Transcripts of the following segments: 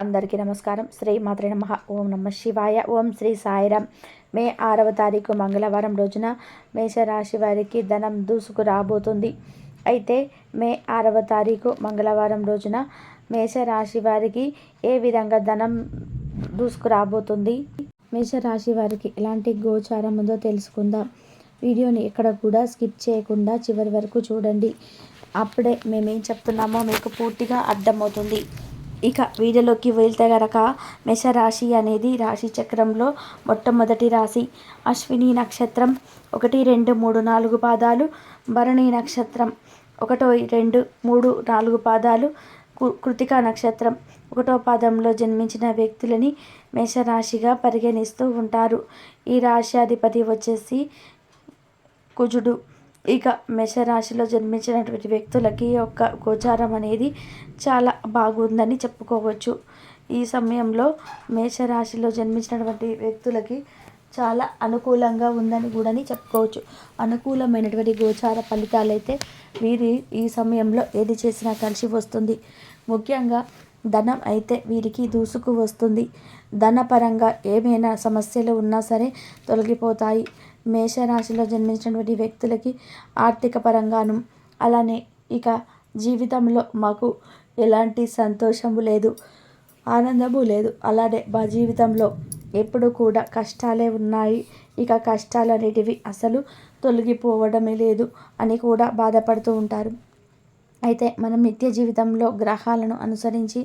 అందరికీ నమస్కారం. శ్రీ మాత్రే నమః. ఓం నమ శివాయ. ఓం శ్రీ సాయిరామ్. మే 6వ తారీఖు మంగళవారం రోజున మేషరాశి వారికి ధనం దూసుకు రాబోతుంది. అయితే మే 6వ తారీఖు మంగళవారం రోజున మేషరాశి వారికి ఏ విధంగా ధనం దూసుకు రాబోతుంది, మేషరాశి వారికి ఎలాంటి గోచారం ఉందో తెలుసుకుందాం. వీడియోని ఎక్కడ కూడా స్కిప్ చేయకుండా చివరి వరకు చూడండి. అప్పుడే మేమేం చెప్తున్నామో మీకు పూర్తిగా అర్థమవుతుంది. ఇక వీడియోలోకి వెళ్తే గనక మేషరాశి అనేది రాశి చక్రంలో మొట్టమొదటి రాశి. అశ్విని నక్షత్రం 1, 2, 3, 4 పాదాలు, భరణి నక్షత్రం 1, 2, 3, 4 పాదాలు, కృతికా నక్షత్రం 1వ పాదంలో జన్మించిన వ్యక్తులని మేషరాశిగా పరిగణిస్తూ ఉంటారు. ఈ రాశి అధిపతి వచ్చేసి కుజుడు. ఇక మేషరాశిలో జన్మించినటువంటి వ్యక్తులకి యొక్క గోచారం అనేది చాలా బాగుందని చెప్పుకోవచ్చు. ఈ సమయంలో మేషరాశిలో జన్మించినటువంటి వ్యక్తులకి చాలా అనుకూలంగా ఉందని కూడా చెప్పుకోవచ్చు. అనుకూలమైనటువంటి గోచార ఫలితాలైతే వీరి ఈ సమయంలో ఏది చేసినా కలిసి వస్తుంది. ముఖ్యంగా ధనం అయితే వీరికి దూసుకు వస్తుంది. ధనపరంగా ఏమైనా సమస్యలు ఉన్నా సరే తొలగిపోతాయి. మేషరాశిలో జన్మించినటువంటి వ్యక్తులకి ఆర్థిక పరంగాను, అలానే ఇక జీవితంలో మాకు ఎలాంటి సంతోషము లేదు, ఆనందము లేదు, అలానే మా జీవితంలో ఎప్పుడు కూడా కష్టాలే ఉన్నాయి, ఇక కష్టాలు అనేటివి అసలు తొలగిపోవడమే లేదు అని కూడా బాధపడుతూ ఉంటారు. అయితే మనం నిత్య జీవితంలో గ్రహాలను అనుసరించి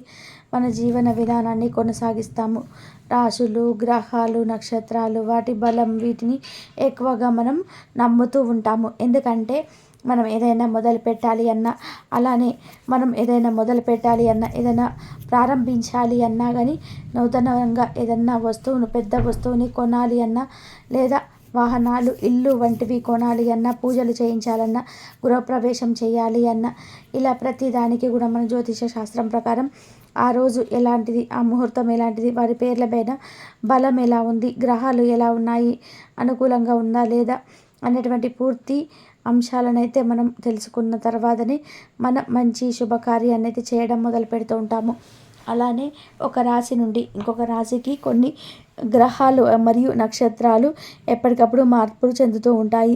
మన జీవన విధానాన్ని కొనసాగిస్తాము. రాశులు, గ్రహాలు, నక్షత్రాలు, వాటి బలం, వీటిని ఎక్కువగా మనం నమ్ముతూ ఉంటాము. ఎందుకంటే మనం ఏదైనా మొదలు పెట్టాలి అన్నా, అలానే మనం ఏదైనా మొదలు పెట్టాలి అన్నా, ఏదైనా ప్రారంభించాలి అన్నా కానీ, నూతనంగా ఏదన్నా వస్తువును, పెద్ద వస్తువుని కొనాలి అన్నా, లేదా వాహనాలు, ఇల్లు వంటివి కొనాలి అన్నా, పూజలు చేయించాలన్నా, గృహప్రవేశం చేయాలి అన్నా, ఇలా ప్రతి దానికి కూడా మన జ్యోతిష శాస్త్రం ప్రకారం ఆ రోజు ఎలాంటిది, ఆ ముహూర్తం ఎలాంటిది, వారి పేర్ల పైన బలం ఎలా ఉంది, గ్రహాలు ఎలా ఉన్నాయి, అనుకూలంగా ఉందా లేదా అనేటువంటి పూర్తి అంశాలనైతే మనం తెలుసుకున్న తర్వాతనే మనం మంచి శుభకార్యాన్ని అయితే చేయడం మొదలు పెడుతూ ఉంటాము. అలానే ఒక రాశి నుండి ఇంకొక రాశికి కొన్ని గ్రహాలు మరియు నక్షత్రాలు ఎప్పటికప్పుడు మార్పులు చెందుతూ ఉంటాయి.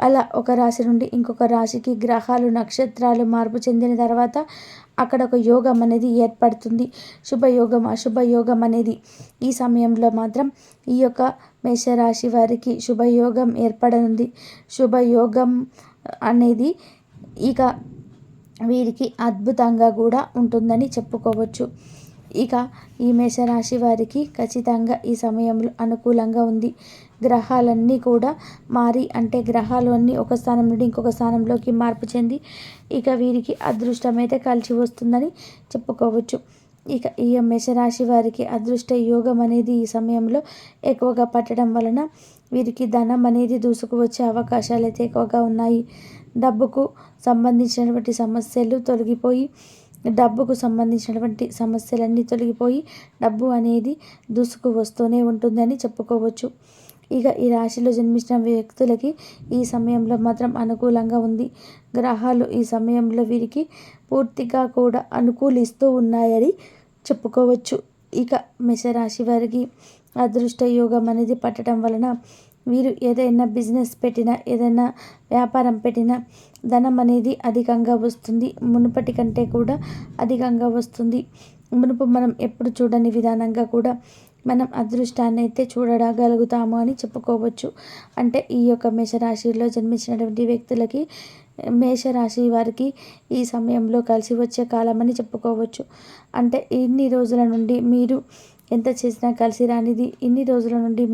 అలా ఒక రాశి నుండి ఇంకొక రాశికి గ్రహాలు, నక్షత్రాలు మార్పు చెందిన తర్వాత అక్కడ ఒక యోగం అనేది ఏర్పడుతుంది. శుభయోగం, అశుభయోగం అనేది. ఈ సమయంలో మాత్రం ఈ యొక్క మేషరాశి వారికి శుభయోగం ఏర్పడనుంది. శుభయోగం అనేది ఇక వీరికి అద్భుతంగా కూడా ఉంటుందని చెప్పుకోవచ్చు. ఇక ఈ మేషరాశి వారికి ఖచ్చితంగా ఈ సమయంలో అనుకూలంగా ఉంది. గ్రహాలన్నీ కూడా మారి, అంటే గ్రహాలు అన్నీ ఒక స్థానం నుండి ఇంకొక స్థానంలోకి మార్పు చెంది ఇక వీరికి అదృష్టం అయితే కలిసి వస్తుందని చెప్పుకోవచ్చు. ఇక ఈ మేషరాశి వారికి అదృష్ట యోగం అనేది ఈ సమయంలో ఎక్కువగా పట్టడం వలన వీరికి ధనం అనేది దూసుకు వచ్చే అవకాశాలు అయితే ఎక్కువగా ఉన్నాయి. డబ్బుకు సంబంధించినటువంటి సమస్యలు తొలగిపోయి, డబ్బుకు సంబంధించినటువంటి సమస్యలన్నీ తొలగిపోయి డబ్బు అనేది దూసుకు వస్తూనే ఉంటుందని చెప్పుకోవచ్చు. ఇక ఈ రాశిలో జన్మించిన వ్యక్తులకి ఈ సమయంలో మాత్రం అనుకూలంగా ఉంది. గ్రహాలు ఈ సమయంలో వీరికి పూర్తిగా కూడా అనుకూలిస్తూ ఉన్నాయని చెప్పుకోవచ్చు. ఇక మేషరాశి వారికి అదృష్ట యోగం అనేది పట్టడం వలన వీరు ఏదైనా బిజినెస్ పెట్టినా, ఏదైనా వ్యాపారం పెట్టినా ధనం అనేది అధికంగా వస్తుంది. మునుపటి కంటే కూడా అధికంగా వస్తుంది. మునుపు మనం ఎప్పుడు చూడని విధానంగా కూడా మనం అదృష్టాన్ని అయితే చూడగలుగుతాము అని చెప్పుకోవచ్చు. అంటే ఈ యొక్క మేషరాశిలో జన్మించినటువంటి వ్యక్తులకి, మేషరాశి వారికి ఈ సమయంలో కలిసి వచ్చే కాలం అని చెప్పుకోవచ్చు. అంటే ఇన్ని రోజుల నుండి మీరు ఎంత చేసినా కలిసి రానిది, ఇన్ని రోజుల నుండి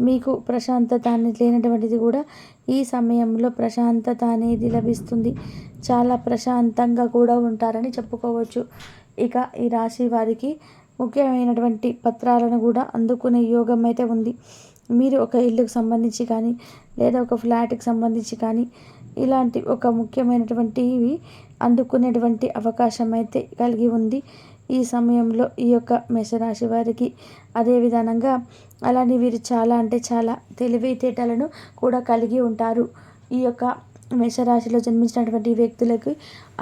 మీకు ప్రశాంతత అనేది లేనటువంటిది కూడా ఈ సమయంలో ప్రశాంతత అనేది లభిస్తుంది. చాలా ప్రశాంతంగా కూడా ఉంటారని చెప్పుకోవచ్చు. ఇక ఈ రాశి వారికి ముఖ్యమైనటువంటి పత్రాలను కూడా అందుకునే యోగం అయితే ఉంది. మీరు ఒక ఇల్లుకు సంబంధించి కానీ, లేదా ఒక ఫ్లాట్కి సంబంధించి కానీ, ఇలాంటి ఒక ముఖ్యమైనటువంటివి అందుకునేటువంటి అవకాశం అయితే కలిగి ఉంది ఈ సమయంలో ఈ యొక్క మేషరాశి వారికి. అదే విధానంగా అలానే వీరు చాలా అంటే చాలా తెలివితేటలను కూడా కలిగి ఉంటారు. ఈ యొక్క మేషరాశిలో జన్మించినటువంటి వ్యక్తులకు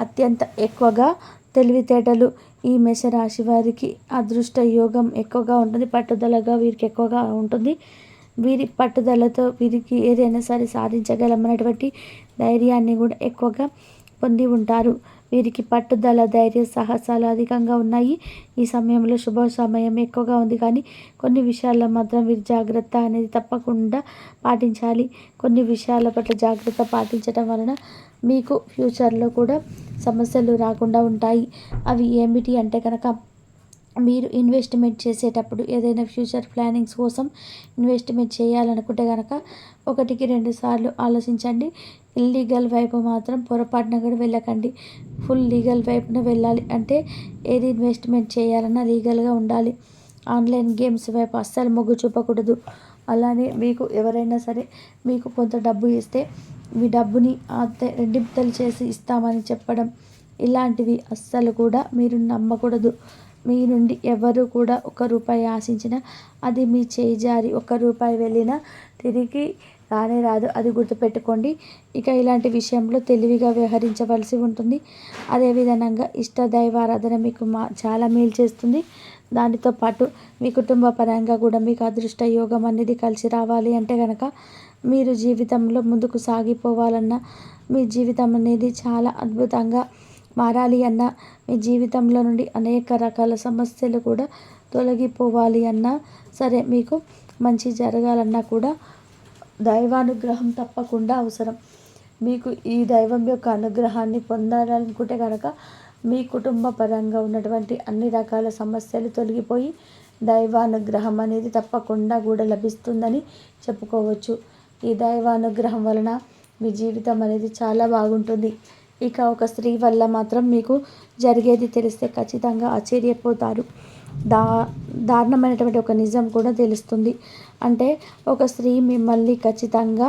అత్యంత ఎక్కువగా తెలివితేటలు, ఈ మేషరాశి వారికి అదృష్ట యోగం ఎక్కువగా ఉంటుంది, పట్టుదలగా వీరికి ఎక్కువగా ఉంటుంది. వీరి పట్టుదలతో వీరికి ఏదైనా సరే సాధించగలమనేటువంటి ధైర్యాన్ని కూడా ఎక్కువగా పొంది ఉంటారు. వీరికి పట్టుదల, ధైర్య సాహసాలు అధికంగా ఉన్నాయి. ఈ సమయంలో శుభ సమయం ఎక్కువగా ఉంది, కానీ కొన్ని విషయాల్లో మాత్రం వీరు జాగ్రత్త అనేది తప్పకుండా పాటించాలి. కొన్ని విషయాల పట్ల జాగ్రత్త పాటించడం వలన మీకు ఫ్యూచర్లో కూడా సమస్యలు రాకుండా ఉంటాయి. అవి ఏమిటి అంటే కనుక, మీరు ఇన్వెస్ట్మెంట్ చేసేటప్పుడు ఏదైనా ఫ్యూచర్ ప్లానింగ్స్ కోసం ఇన్వెస్ట్మెంట్ చేయాలనుకుంటే కనుక 1-2 సార్లు ఆలోచించండి. ఇల్లీగల్ వైపు మాత్రం పొరపాటున కూడా వెళ్ళకండి. ఫుల్ లీగల్ వైపున వెళ్ళాలి. అంటే ఏది ఇన్వెస్ట్మెంట్ చేయాలన్నా లీగల్గా ఉండాలి. ఆన్లైన్ గేమ్స్ వైపు అస్సలు మొగ్గు చూపకూడదు. అలానే మీకు ఎవరైనా సరే మీకు కొంత డబ్బు ఇస్తే మీ డబ్బుని రెండింతలు చేసి ఇస్తామని చెప్పడం, ఇలాంటివి అస్సలు కూడా మీరు నమ్మకూడదు. మీ నుండి ఎవరు కూడా ₹1 ఆశించినా అది మీ చేయి జారి ₹1 వెళ్ళినా తిరిగి రానే రాదు. అది గుర్తుపెట్టుకోండి. ఇక ఇలాంటి విషయంలో తెలివిగా వ్యవహరించవలసి ఉంటుంది. అదేవిధంగా ఇష్ట దైవారాధన మీకు చాలా మేలు చేస్తుంది. దానితో పాటు మీ కుటుంబ పరంగా కూడా మీకు అదృష్ట యోగం అనేది కలిసి రావాలి అంటే కనుక, మీరు జీవితంలో ముందుకు సాగిపోవాలన్నా, మీ జీవితం అనేది చాలా అద్భుతంగా మారాలి అన్నా, మీ జీవితంలో నుండి అనేక రకాల సమస్యలు కూడా తొలగిపోవాలి అన్నా సరే, మీకు మంచి జరగాలన్నా కూడా దైవానుగ్రహం తప్పకుండా అవసరం. మీకు ఈ దైవం యొక్క అనుగ్రహాన్ని పొందాలనుకుంటే కనుక, మీ కుటుంబ పరంగా ఉన్నటువంటి అన్ని రకాల సమస్యలు తొలగిపోయి దైవానుగ్రహం అనేది తప్పకుండా కూడా లభిస్తుందని చెప్పుకోవచ్చు. ఈ దైవానుగ్రహం వలన మీ జీవితం అనేది చాలా బాగుంటుంది. ఇక ఒక స్త్రీ వల్ల మాత్రం మీకు జరిగేది తెలిస్తే ఖచ్చితంగా ఆశ్చర్యపోతారు. దారుణమైనటువంటి ఒక నిజం కూడా తెలుస్తుంది. అంటే ఒక స్త్రీ మిమ్మల్ని ఖచ్చితంగా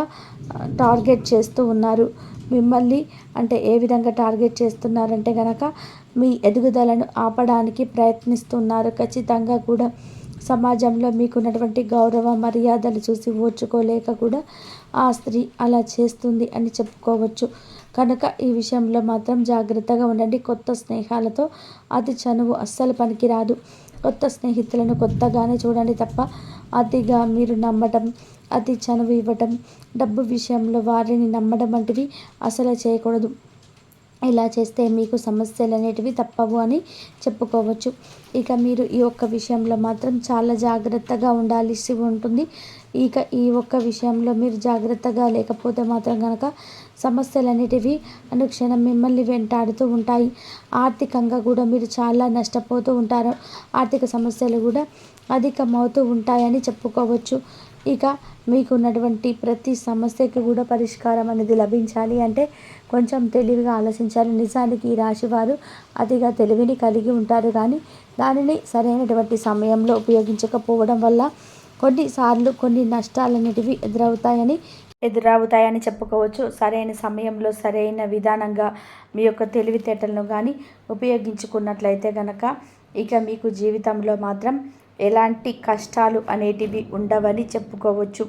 టార్గెట్ చేస్తూ ఉన్నారు. మిమ్మల్ని అంటే ఏ విధంగా టార్గెట్ చేస్తున్నారంటే కనుక, మీ ఎదుగుదలను ఆపడానికి ప్రయత్నిస్తున్నారు. ఖచ్చితంగా కూడా సమాజంలో మీకున్నటువంటి గౌరవ మర్యాదలు చూసి ఓర్చుకోలేక కూడా ఆ స్త్రీ అలా చేస్తుంది అని చెప్పుకోవచ్చు. కనుక ఈ విషయంలో మాత్రం జాగ్రత్తగా ఉండండి. కొత్త స్నేహాలతో అతి చనువు అస్సలు పనికిరాదు. కొత్త స్నేహితులను కొత్తగానే చూడండి తప్ప అతిగా మీరు నమ్మటం, అతి చనువు ఇవ్వటం, డబ్బు విషయంలో వారిని నమ్మడం వంటివి అసలు చేయకూడదు. ఇలా చేస్తే మీకు సమస్యలు అనేటివి తప్పవు అని చెప్పుకోవచ్చు. ఇక మీరు ఈ ఒక్క విషయంలో మాత్రం చాలా జాగ్రత్తగా ఉండాల్సి ఉంటుంది. ఇక ఈ ఒక్క విషయంలో మీరు జాగ్రత్తగా లేకపోతే మాత్రం కనుక సమస్యలు అనేటివి అనుక్షణం మిమ్మల్ని వెంటాడుతూ ఉంటాయి. ఆర్థికంగా కూడా మీరు చాలా నష్టపోతూ ఉంటారు. ఆర్థిక సమస్యలు కూడా అధికమవుతూ ఉంటాయని చెప్పుకోవచ్చు. ఇక మీకున్నటువంటి ప్రతి సమస్యకి కూడా పరిష్కారం అనేది లభించాలి అంటే కొంచెం తెలివిగా ఆలోచించాలి. నిజానికి ఈ రాశివారు అతిగా తెలివిని కలిగి ఉంటారు, కానీ దానిని సరైనటువంటి సమయంలో ఉపయోగించకపోవడం వల్ల కొన్నిసార్లు కొన్ని నష్టాలు అనేటివి ఎదురవుతాయని చెప్పుకోవచ్చు. సరైన సమయంలో సరైన విధానంగా మీ యొక్క తెలివితేటలను కానీ ఉపయోగించుకున్నట్లయితే కనుక ఇక మీకు జీవితంలో మాత్రం ఎలాంటి కష్టాలు అనేటివి ఉండవని చెప్పుకోవచ్చు.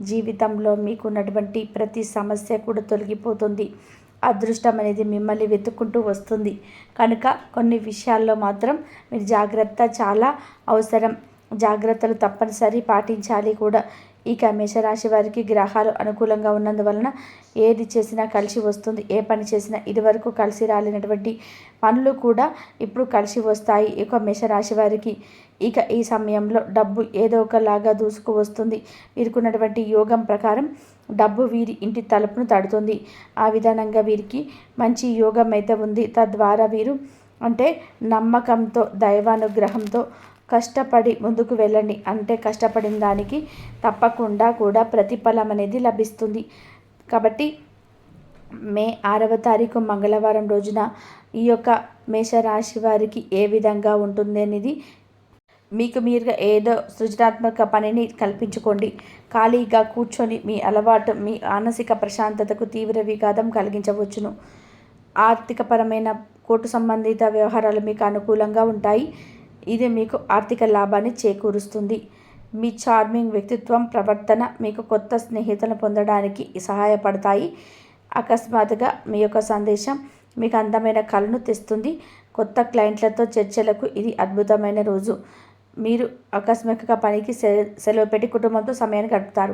జీవితంలో మీకున్నటువంటి ప్రతి సమస్య కూడా తొలగిపోతుంది. అదృష్టం అనేది మిమ్మల్ని వెతుక్కుంటూ వస్తుంది. కనుక కొన్ని విషయాల్లో మాత్రం మీరు జాగ్రత్త చాలా అవసరం. జాగ్రత్తలు తప్పనిసరి పాటించాలి కూడా. ఇక మేషరాశి వారికి గ్రహాలు అనుకూలంగా ఉన్నందువలన ఏది చేసినా కలిసి వస్తుంది. ఏ పని చేసినా ఇదివరకు కలిసి రాలేనటువంటి పనులు కూడా ఇప్పుడు కలిసి వస్తాయి ఇక మేషరాశి వారికి. ఇక ఈ సమయంలో డబ్బు ఏదో ఒకలాగా దూసుకు వస్తుంది. వీరికున్నటువంటి యోగం ప్రకారం డబ్బు వీరి ఇంటి తలుపును తడుతుంది. ఆ విధానంగా వీరికి మంచి యోగం అయితే ఉంది. తద్వారా వీరు అంటే నమ్మకంతో, దైవానుగ్రహంతో కష్టపడి ముందుకు వెళ్ళండి. అంటే కష్టపడిన దానికి తప్పకుండా కూడా ప్రతిఫలం అనేది లభిస్తుంది. కాబట్టి మే 6వ తారీఖు మంగళవారం రోజున ఈ యొక్క మేషరాశి వారికి ఏ విధంగా ఉంటుంది అనేది మీకు మీరుగా ఏదో సృజనాత్మక పనిని కల్పించుకోండి. ఖాళీగా కూర్చొని మీ అలవాటు మీ మానసిక ప్రశాంతతకు తీవ్ర విఘాతం కలిగించవచ్చును. ఆర్థికపరమైన కోర్టు సంబంధిత వ్యవహారాలు మీకు అనుకూలంగా ఉంటాయి. ఇది మీకు ఆర్థిక లాభాన్ని చేకూరుస్తుంది. మీ చార్మింగ్ వ్యక్తిత్వం, ప్రవర్తన మీకు కొత్త స్నేహితులను పొందడానికి సహాయపడతాయి. అకస్మాత్తుగా మీ యొక్క సందేశం మీకు అందమైన కళను తెస్తుంది. కొత్త క్లయింట్లతో చర్చలకు ఇది అద్భుతమైన రోజు. మీరు ఆకస్మిక పనికి సెలవు పెట్టి కుటుంబంతో సమయాన్ని గడుపుతారు.